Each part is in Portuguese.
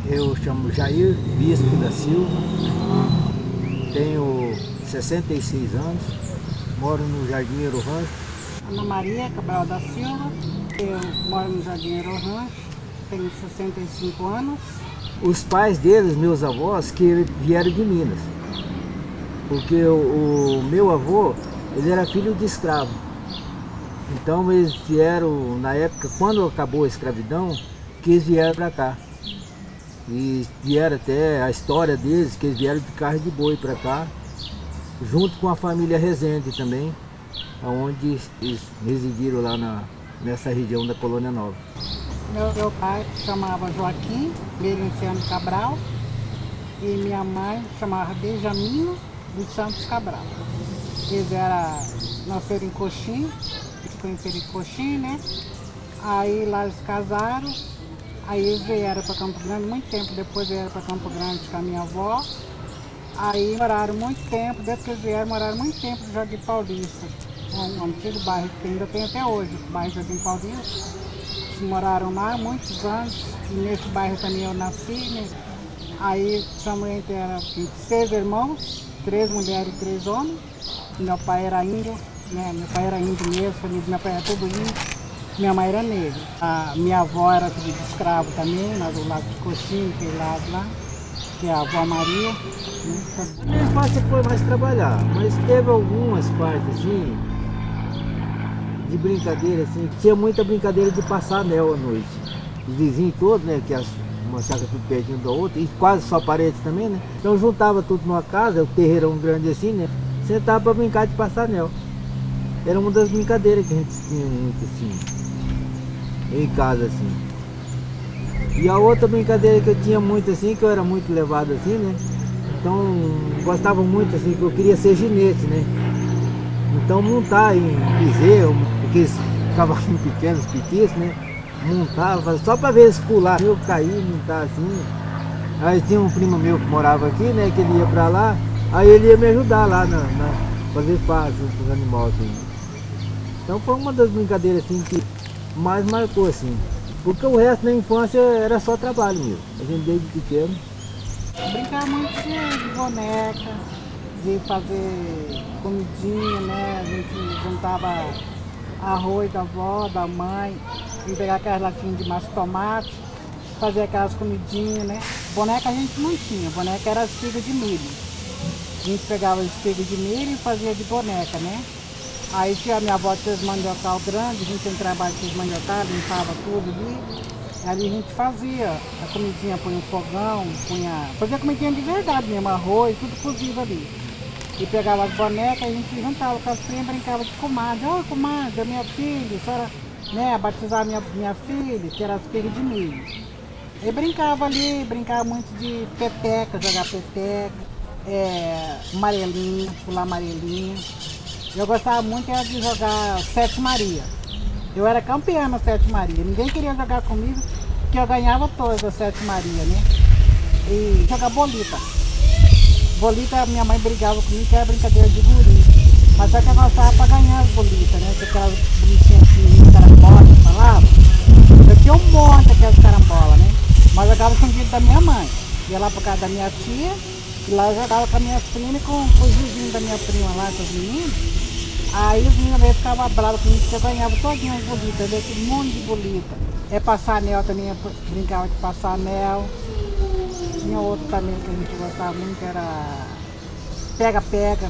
Eu chamo Jair Bispo da Silva, tenho 66 anos, moro no Jardim Euro Rancho. Ana Maria Cabral da Silva, eu moro no Jardim Euro Rancho, tenho 65 anos. Os pais deles, meus avós, que vieram de Minas, porque o meu avô, ele era filho de escravo. Então eles vieram, na época, quando acabou a escravidão, que eles vieram para cá. E vieram até a história deles, que eles vieram de carro de boi para cá, junto com a família Rezende também, onde eles residiram lá nessa região da Colônia Nova. Meu pai chamava Joaquim Merenciano Cabral e minha mãe chamava Benjamino dos Santos Cabral. Eles nasceram em Coxim, se conheceram em Coxim, né? Aí lá eles casaram, aí eles vieram para Campo Grande, muito tempo depois vieram para Campo Grande com a minha avó. Aí moraram muito tempo, desde que eles vieram, moraram muito tempo no Jardim Paulista, um antigo bairro que ainda tem até hoje, o bairro Jardim Paulista. Eles moraram lá muitos anos, e nesse bairro também eu nasci, né? Aí também era 6 irmãos, 3 mulheres e 3 homens. Meu pai era índio, né? Meu pai era índio mesmo, família do meu pai era tudo índio. Minha mãe era negra. A minha avó era filha de escravo também, lá do lado de Coxinho, aquele lado lá, que é a avó Maria. Né? A minha infância foi mais trabalhar, mas teve algumas partes assim, de brincadeira, assim, que tinha muita brincadeira de passar anel à noite. Os vizinhos todos, né, que uma chácara tudo pertinho da outra, e quase só paredes também, né? Então juntava tudo numa casa, o terreirão grande assim, né? Sentava para brincar de passar anel. Era uma das brincadeiras que a gente tinha muito assim, em casa assim. E a outra brincadeira que eu tinha muito assim, que eu era muito levado assim, né? Então gostava muito assim, que eu queria ser ginete, né? Então montar em bezerro, porque eles cavalos pequenos, petiços, né? Montava só para ver eles pular. Eu caí, montar assim. Aí tinha um primo meu que morava aqui, né? Que ele ia para lá, aí ele ia me ajudar lá fazer fácil com os animais assim. Então foi uma das brincadeiras assim que mais marcou assim. Porque o resto da infância era só trabalho mesmo. A gente desde pequeno. Brincava muito de boneca, de fazer comidinha, né? A gente juntava arroz da avó, da mãe, e pegar aquelas latinhas de massa de tomate, fazer aquelas comidinhas, né? Boneca a gente não tinha, boneca era espiga de milho. A gente pegava espiga de milho e fazia de boneca, né? Aí tinha a minha avó tinha os mandiocal grandes, a gente entrava aqui os mandiocal, limpava tudo ali. Ali a gente fazia a comidinha, punha um fogão, fazia comidinha de verdade mesmo, arroz, tudo cozido ali. E pegava as bonecas, a gente juntava com as primas, brincava de comadre. Ô, comadre, minha filha, a senhora, né, batizar minha filha, que era as filhas de milho. E brincava ali, brincava muito de peteca, jogar peteca, amarelinha, pular amarelinha. Eu gostava muito era de jogar Sete Maria. Eu era campeã na Sete Maria. Ninguém queria jogar comigo, porque eu ganhava todas as Sete Maria, né? E jogar bolita. Bolita, minha mãe brigava comigo, que era brincadeira de guri. Mas só que eu gostava pra ganhar as bolitas, né? Aquelas bonitinhas assim, carambola, que falava. Eu tinha um monte daquelas carambolas, né? Mas eu jogava escondido da minha mãe. Ia lá pra casa da minha tia, e lá eu jogava com as minhas primas e com os vizinhos da minha prima lá, com os meninos. Aí os meninos mesmo ficavam bravos comigo, porque eu ganhava todinho as bolitas, aquele monte de bolita. Passar anel também, eu brincava de passar anel. Tinha outro também que a gente gostava muito, era pega-pega.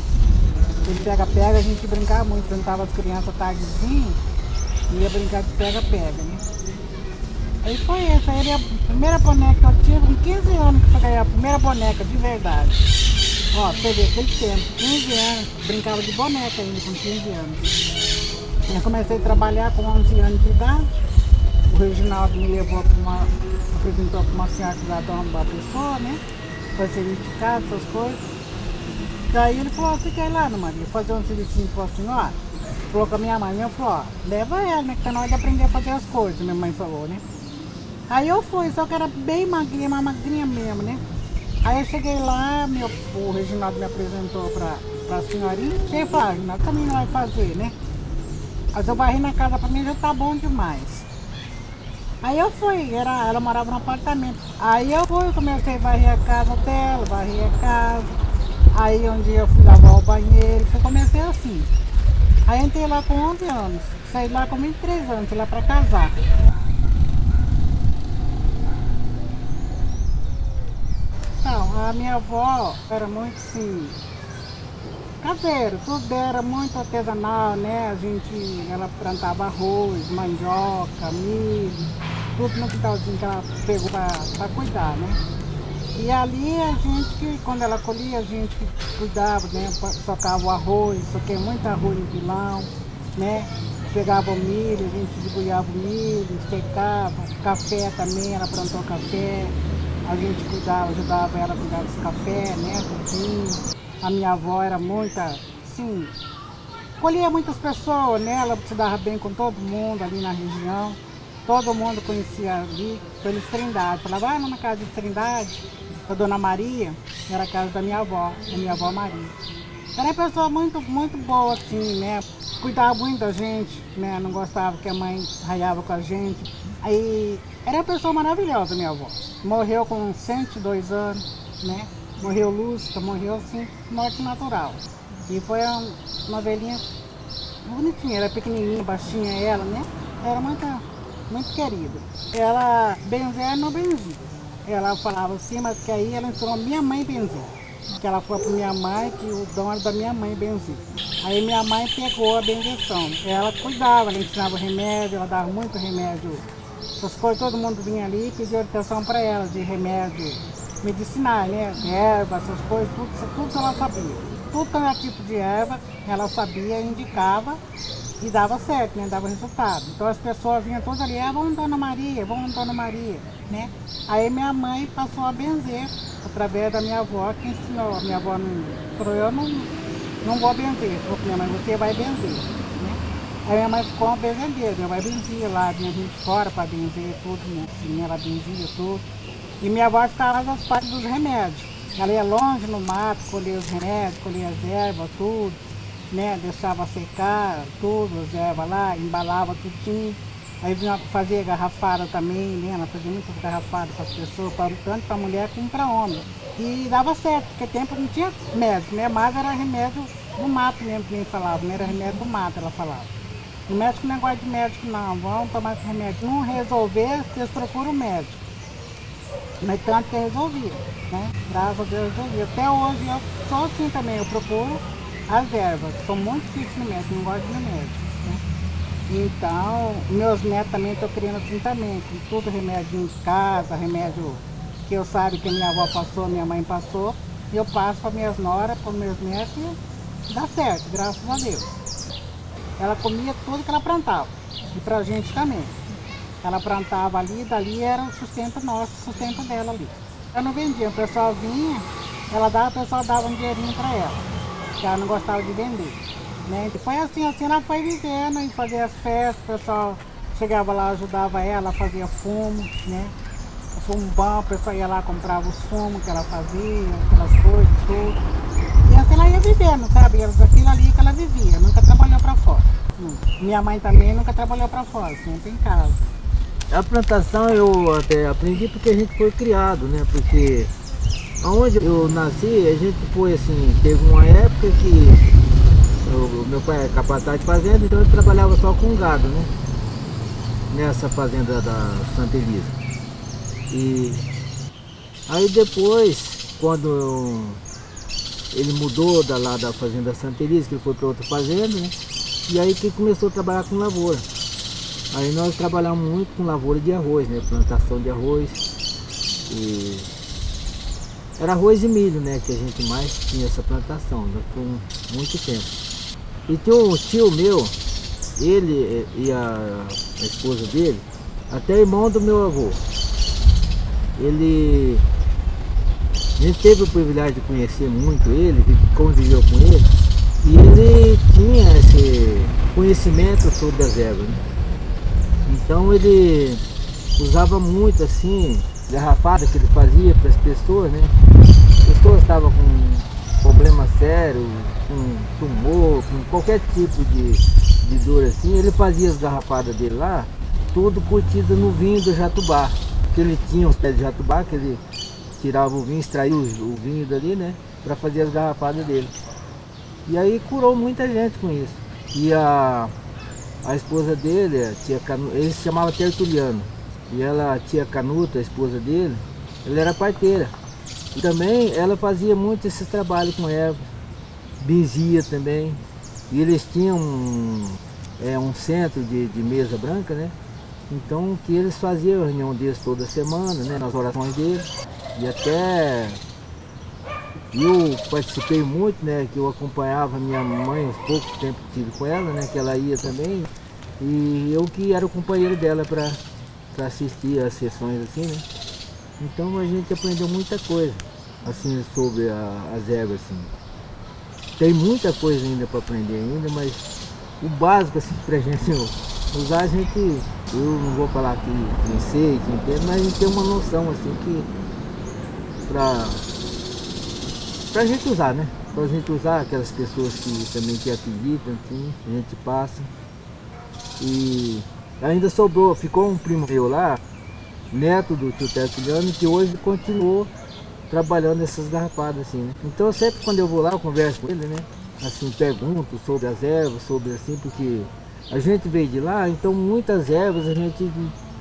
Ele pega-pega, a gente brincava muito, juntava as crianças tardezinha e ia brincar de pega-pega, né? Aí foi essa, aí a primeira boneca que eu tive, com 15 anos que eu ganhei a primeira boneca, de verdade. Ó, você vê, aquele tempo, 15 anos, brincava de boneca ainda com 15 anos. Eu comecei a trabalhar com 11 anos de idade. O Reginaldo me levou apresentou para uma senhora que era dona da pessoa, né? Foi serviço de casa, essas coisas. Daí ele falou, você quer ir lá, Ana Maria, fazer um serviço para a senhora? Falou com a minha mãe, falou, ó, leva ela, né? Que tá na hora de aprender a fazer as coisas, minha mãe falou, né? Aí eu fui, só que era bem magrinha, uma magrinha mesmo, né? Aí eu cheguei lá, o Reginaldo me apresentou pra senhorinha. Ele falou, Reginaldo, também não vai fazer, né? Mas eu varri na casa pra mim já tá bom demais. Aí eu fui, ela morava no apartamento. Aí eu fui, comecei a varrer a casa dela, varrer a casa. Aí um dia eu fui lavar o banheiro, comecei assim. Aí entrei lá com 11 anos, saí lá com 23 anos, fui lá pra casar. Então, a minha avó era muito assim, caseiro, tudo era muito artesanal, né? Ela plantava arroz, mandioca, milho, tudo no quintalzinho que ela pegou pra cuidar, né? E ali a gente, quando ela colhia, a gente cuidava, né? Socava o arroz, soquei muito arroz no pilão, né? Pegava o milho, a gente debulhava o milho, secava, café também, ela plantou café, a gente cuidava, ajudava ela a cuidar desse café, né? Tudinho. A minha avó era muita, sim, colhia muitas pessoas, né? Ela se dava bem com todo mundo ali na região. Todo mundo conhecia ali, pelos Trindade. Falava, ah, na casa de Trindade, da Dona Maria, era a casa da minha avó Maria. Era uma pessoa muito, muito boa, assim, né? Cuidava muito da gente, né? Não gostava que a mãe raiava com a gente. Aí, era uma pessoa maravilhosa, minha avó. Morreu com 102 anos, né? Morreu lúcida, morreu assim, morte natural. E foi uma velhinha bonitinha, era pequenininha, baixinha ela, né? Era muito querida. Ela benzia não benzia. Ela falava assim, mas que aí ela ensinou minha mãe benzer. Que ela foi para minha mãe, que o dom era da minha mãe benzer. Aí minha mãe pegou a benzeção. Ela cuidava, ela ensinava remédio, ela dava muito remédio. Essas coisas, todo mundo vinha ali e pedia orientação para ela, de remédio medicinais, né? Erva, essas coisas, tudo ela sabia. Tudo que era tipo de erva, ela sabia, indicava e dava certo, né? Dava resultado. Então as pessoas vinham todas ali, vamos Dona Maria, né? Aí minha mãe passou a benzer através da minha avó, que ensinou. A minha avó falou, eu não vou benzer. Falou pra minha mãe, você vai benzer, né? Aí minha mãe ficou uma benzedeira, minha mãe benzia lá, vinha gente fora para benzer tudo, né? Assim, ela benzia tudo. E minha avó ficava nas partes dos remédios. Ela ia longe no mato, colhia os remédios, colhia as ervas, tudo, né? Deixava secar tudo, as ervas lá, embalava tudinho. Aí vinha fazer garrafada também, né? Ela fazia muitas garrafadas para as pessoas, tanto para mulher como para homem. E dava certo, porque tempo não tinha médico, né? Mas era remédio do mato mesmo, que nem falava, não era remédio do mato, ela falava. O médico não gosta de médico não, vão tomar esse remédio. Não resolver, vocês procuram o médico. Mas tanto que resolvia, né? Graças a Deus resolvia. Até hoje eu sou assim também, eu procuro as ervas. Sou muito difícil no médico, não gosto de remédio, né? Então, meus netos também estou criando assim também, com tudo remédio em casa, remédio que eu sabe que minha avó passou, minha mãe passou, e eu passo para minhas noras, para meus netos e dá certo, graças a Deus. Ela comia tudo que ela plantava, e pra gente também. Ela plantava ali, dali era o sustento nosso, o sustento dela ali. Eu não vendia, o pessoal vinha, o pessoal dava um dinheirinho para ela, que ela não gostava de vender. Né? E foi assim ela foi vivendo e fazia as festas, o pessoal chegava lá, ajudava ela, fazia fumo, né? O fumo bom, o pessoal ia lá, comprava os fumos que ela fazia, aquelas coisas, tudo. E assim ela ia vivendo, sabe? Aquilo ali que ela vivia, nunca trabalhou para fora. Minha mãe também nunca trabalhou para fora, sempre em casa. A plantação eu até aprendi porque a gente foi criado, né? Porque onde eu nasci, a gente foi assim, teve uma época que o meu pai é capataz de fazenda, então ele trabalhava só com gado, né? Nessa fazenda da Santa Elisa. E aí depois, quando ele mudou lá da fazenda Santa Elisa, que ele foi para outra fazenda, né? E aí que começou a trabalhar com lavoura. Aí nós trabalhamos muito com lavoura de arroz, né? Plantação de arroz. E era arroz e milho, né? Que a gente mais tinha essa plantação, né? Por muito tempo. E tem um tio meu, ele e a esposa dele, até irmão do meu avô. A gente teve o privilégio de conhecer muito ele, conviveu com ele. E ele tinha esse conhecimento sobre as ervas, né? Então ele usava muito assim, garrafada que ele fazia para as pessoas, né? As pessoas estavam com problema sério, com tumor, com qualquer tipo de dor assim, ele fazia as garrafadas dele lá tudo curtido no vinho do jatubá. Que ele tinha os pés de jatubá, que ele tirava o vinho, extraía o vinho dali, né? Para fazer as garrafadas dele. E aí curou muita gente com isso. E a esposa dele, a tia Canuta, ele se chamava Tertuliano. E ela, a tia Canuta, a esposa dele, ela era parteira. E também ela fazia muito esse trabalho com ervas, benzia também. E eles tinham um centro de mesa branca, né? Então que eles faziam a reunião deles toda semana, né? Nas orações deles. E até eu participei muito, né? Que eu acompanhava minha mãe uns pouco tempo que tive com ela, né? Que ela ia também. E eu que era o companheiro dela para assistir às sessões assim, né? Então a gente aprendeu muita coisa, assim, sobre as ervas, assim. Tem muita coisa ainda para aprender ainda, mas o básico, assim, pra gente usar, a gente, eu não vou falar que quem sei, quem entende, mas a gente tem uma noção, assim, que pra gente usar, né? Pra gente usar, aquelas pessoas que também que acreditam, assim, a gente passa. E ainda sobrou, ficou um primo meu lá, neto do tio Tertuliano, que hoje continuou trabalhando essas garrafadas assim, né? Então sempre quando eu vou lá eu converso com ele, né? Assim, pergunto sobre as ervas, sobre assim, porque a gente veio de lá, então muitas ervas a gente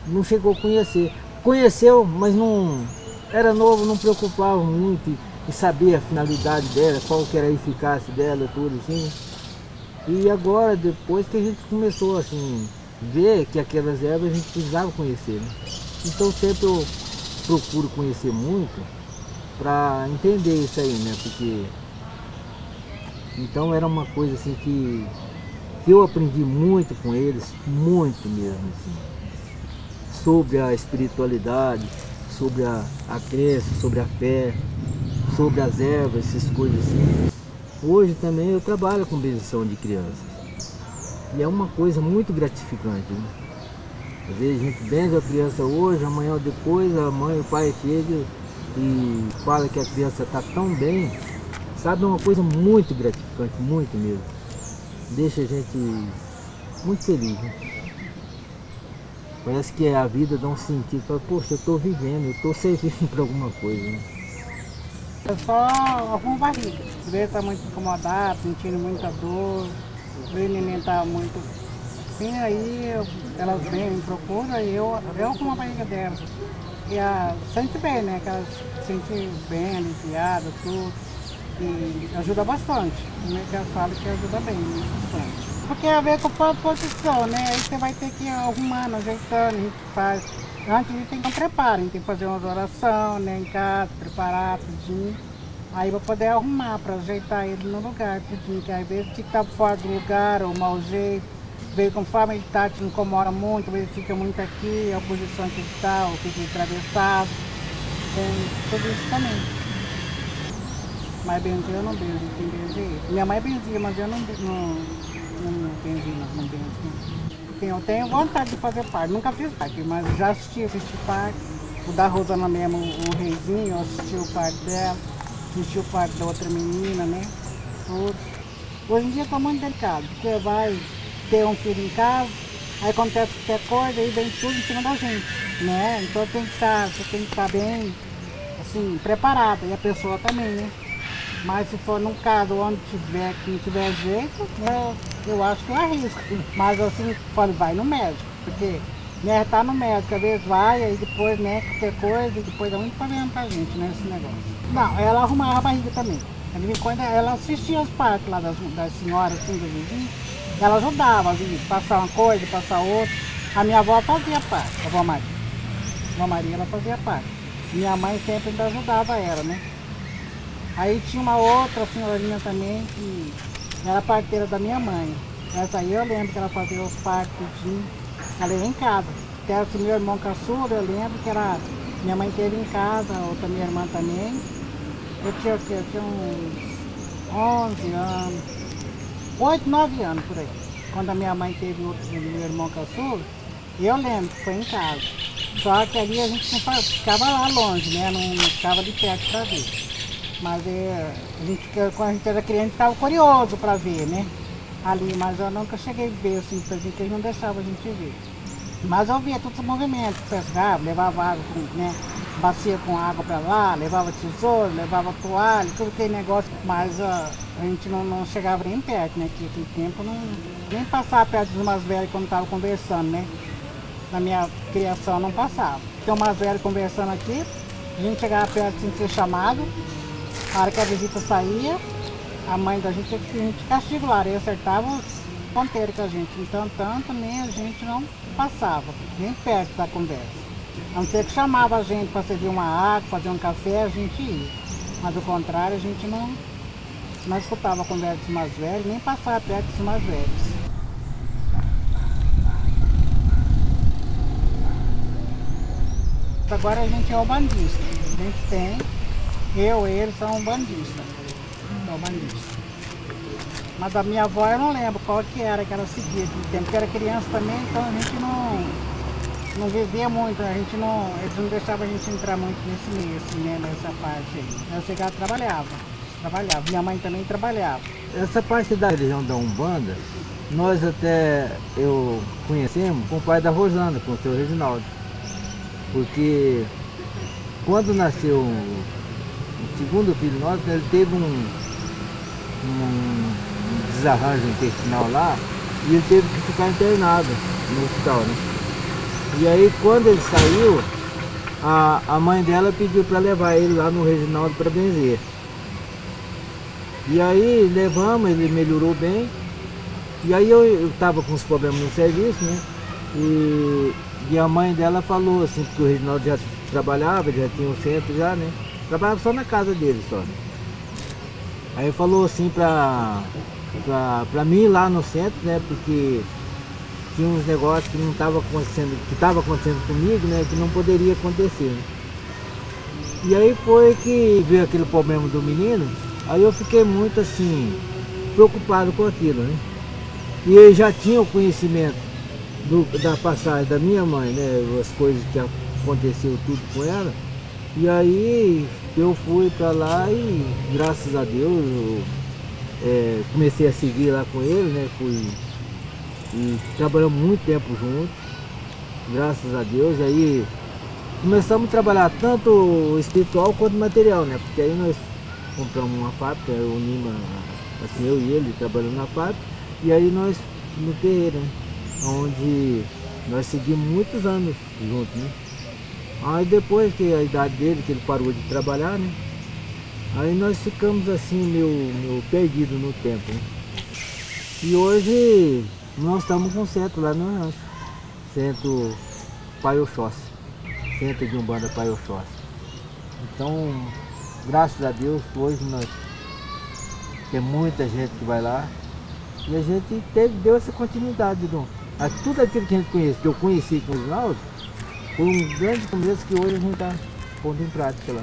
não chegou a conhecer. Conheceu, mas não era novo, não preocupava muito em saber a finalidade dela, qual que era a eficácia dela, tudo assim, né? E agora, depois que a gente começou assim, ver que aquelas ervas a gente precisava conhecer, né? Então sempre eu procuro conhecer muito para entender isso aí, né? Porque então era uma coisa assim que eu aprendi muito com eles, muito mesmo, assim, sobre a espiritualidade, sobre a crença, sobre a fé, sobre as ervas, essas coisas assim. Hoje também eu trabalho com bendição de crianças e é uma coisa muito gratificante, né? Às vezes a gente benze a criança hoje, amanhã ou depois a mãe, o pai chega e fala que a criança está tão bem, sabe, é uma coisa muito gratificante, muito mesmo. Deixa a gente muito feliz, né? Parece que a vida dá um sentido, fala, poxa, eu estou vivendo, eu estou servindo para alguma coisa, né? Eu só arrumo barriga. Às vezes está muito incomodado, sentindo muita dor, às vezes o neném está muito assim, aí elas vêm, me procuram e eu arrumo a barriga delas. E sente bem, né? Que elas se sentem bem, aliviadas, tudo. E ajuda bastante. Né? Já falo que ajuda bem, né? Bastante. Porque a ver com a posição, né? Aí você vai ter que ir arrumando, ajeitando, a gente faz. Antes a gente tem que preparar, a gente tem que fazer umas orações, né, em casa, preparar tudinho. Aí para poder arrumar, para ajeitar ele no lugar, tudinho, que às vezes se tá fora do lugar, ou mau jeito, veio conforme ele tá, te incomoda muito, às vezes fica muito aqui, a posição que ele tá, ou fica atravessado, tem tudo isso também. Mas benzer eu não benzo, tem benzer. Minha mãe benzia, mas eu não benzi, não benzo. Eu tenho vontade de fazer parte, nunca fiz parte, mas já assisti parte. O da Rosana mesmo, o Reizinho, eu assisti o parte dela, assisti o parte da outra menina, né? Tudo. Hoje em dia está muito delicado, porque vai ter um filho em casa, aí acontece qualquer coisa, aí vem tudo em cima da gente, né? Então você tem que estar bem, assim, preparada, e a pessoa também, né? Mas se for num caso onde tiver, que não tiver jeito, eu acho que eu arrisco. Mas assim, falo, vai no médico, porque né, tá no médico, às vezes vai, aí depois, né, qualquer coisa, e depois dá muito problema pra gente, né, esse negócio. Não, ela arrumava a barriga também. Quando ela assistia os partos lá das senhoras, assim, dos vizinhos, ela ajudava, assim, passar uma coisa, passar outra. A minha avó fazia parte, a avó Maria. A avó Maria, ela fazia parte. Minha mãe sempre ainda ajudava ela, né. Aí tinha uma outra senhorinha também que era parteira da minha mãe. Essa aí eu lembro que ela fazia os partos, ela ia em casa. Até esse meu irmão caçula, eu lembro que minha mãe teve em casa, outra minha irmã também. Eu tinha o quê? Eu tinha uns 11 anos, 8, 9 anos por aí. Quando a minha mãe teve o meu irmão caçula, eu lembro que foi em casa. Só que ali a gente não ficava lá longe, né? Não ficava de perto para ver. Mas quando a gente era criança, ficava curioso para ver, né? Ali, mas eu nunca cheguei a ver, assim, que eles não deixavam a gente ver. Mas eu via todos os movimentos, pescava, levava água, né, bacia com água para lá, levava tesouro, levava toalha, tudo aquele negócio, mas a gente não chegava nem perto, né, que naquele tempo nem passava perto dos mais velhos quando estava conversando, né, na minha criação não passava. Tem um mais velho conversando aqui, a gente chegava perto sem ser chamado, a hora que a visita saía, a mãe da gente castigo lá, e acertava os ponteiros com a gente, então tanto nem a gente não passava, nem perto da conversa. A não ser que chamava a gente para servir uma água, fazer um café, a gente ia. Mas do contrário, a gente não escutava a conversa dos mais velhos, nem passava perto dos mais velhos. Agora a gente é o bandista. A gente tem, eles são um bandista. É o bandista. Mas a minha avó eu não lembro qual que era que ela seguia naquele tempo, porque era criança também, então a gente não vivia muito, eles não deixavam a gente entrar muito nesse meio, assim, né, nessa parte aí. Eu sei que ela trabalhava, minha mãe também trabalhava. Essa parte da religião da Umbanda, nós eu conhecemos com o pai da Rosana, com o seu Reginaldo. Porque quando nasceu o segundo filho nosso, ele teve um desarranjo intestinal lá e ele teve que ficar internado no hospital, né? E aí quando ele saiu, a mãe dela pediu para levar ele lá no Reginaldo para benzer. E aí levamos, ele melhorou bem. E aí eu estava com uns problemas no serviço, né? E a mãe dela falou assim, porque o Reginaldo já trabalhava, já tinha um centro já, né? Trabalhava só na casa dele só, né? Aí falou assim pra mim ir lá no centro, né? Porque tinha uns negócios que não estavam acontecendo, que estava acontecendo comigo, né? Que não poderia acontecer, né? E aí foi que veio aquele problema do menino, aí eu fiquei muito assim, preocupado com aquilo, né? E eu já tinha o conhecimento da passagem da minha mãe, né? As coisas que aconteceu tudo com ela. E aí eu fui para lá e graças a Deus eu comecei a seguir lá com ele, né? E trabalhamos muito tempo juntos, graças a Deus. Aí começamos a trabalhar tanto espiritual quanto material, né? Porque aí nós compramos uma fábrica, unimos, assim, eu e ele trabalhando na fábrica, e aí nós no terreiro, né? Onde nós seguimos muitos anos juntos, né? Aí depois que a idade dele, que ele parou de trabalhar, né? Aí nós ficamos assim, meio perdidos no tempo, né? E hoje nós estamos com um centro lá no rancho, centro Pai Oxóssi, centro de Umbanda Pai Oxóssi. Então, graças a Deus, hoje nós tem muita gente que vai lá e a gente deu essa continuidade, tudo aquilo que a gente conhece, que eu conheci com o Reginaldo, foi um grande começo que hoje a gente está pondo em prática lá.